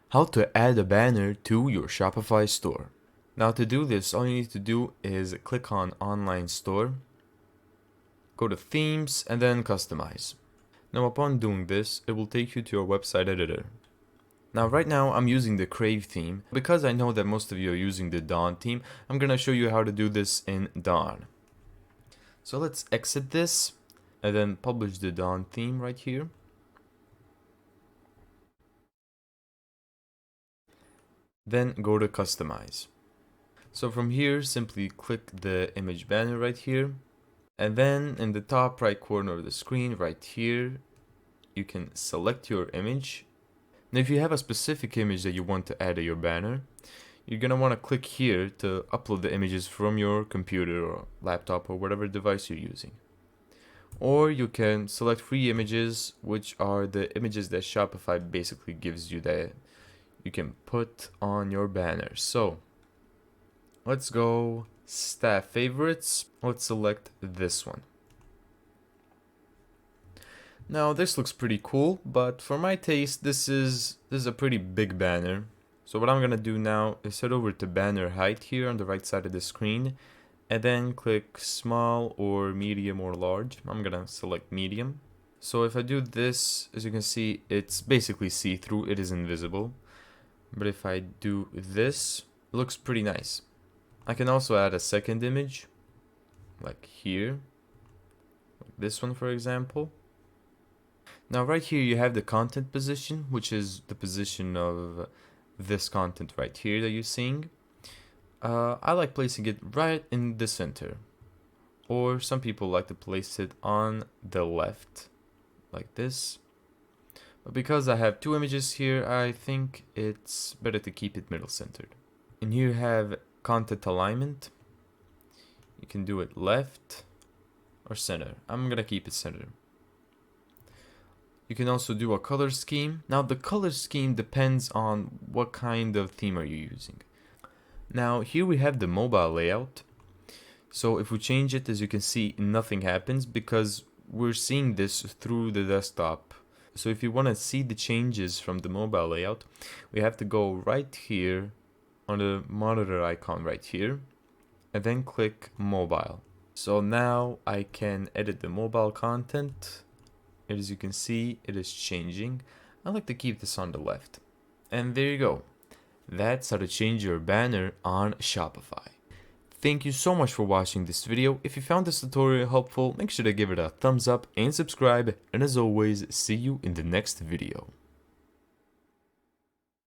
How to add a banner to your Shopify store. Now to do this, all you need to do is click on Online Store, go to Themes, and then Customize. Now upon doing this, it will take you to your website editor. Now right now I'm using the Crave theme. Because I know that most of you are using the Dawn theme, I'm gonna show you how to do this in Dawn. So let's exit this and then publish the Dawn theme right here. Then go to Customize. So from here, simply click the image banner right here. And then in the top right corner of the screen right here, you can select your image. Now if you have a specific image that you want to add to your banner, you're gonna want to click here to upload the images from your computer or laptop or whatever device you're using. Or you can select free images, which are the images that Shopify basically gives you that you can put on your banner. So let's go staff favorites. Let's select this one. Now this looks pretty cool, but for my taste, this is a pretty big banner. So what I'm gonna do now is head over to banner height here on the right side of the screen, and then click small or medium or large. I'm gonna select medium. So if I do this, as you can see, it's basically see-through, it is invisible. But if I do this, it looks pretty nice. I can also add a second image, like here, like this one for example. Now right here you have the content position, which is the position of this content right here that you're seeing. I like placing it right in the center, or some people like to place it on the left, like this. But because I have two images here, I think it's better to keep it middle centered. And here you have content alignment. You can do it left or center. I'm gonna keep it center. You can also do a color scheme. Now the color scheme depends on what kind of theme are you using. Now here we have the mobile layout. So if we change it, as you can see, nothing happens because we're seeing this through the desktop. So if you want to see the changes from the mobile layout, we have to go right here on the monitor icon right here and then click mobile. So now I can edit the mobile content. As you can see, it is changing. I like to keep this on the left. And there you go. That's how to change your banner on Shopify. Thank you so much for watching this video. If you found this tutorial helpful, make sure to give it a thumbs up and subscribe. And as always, see you in the next video.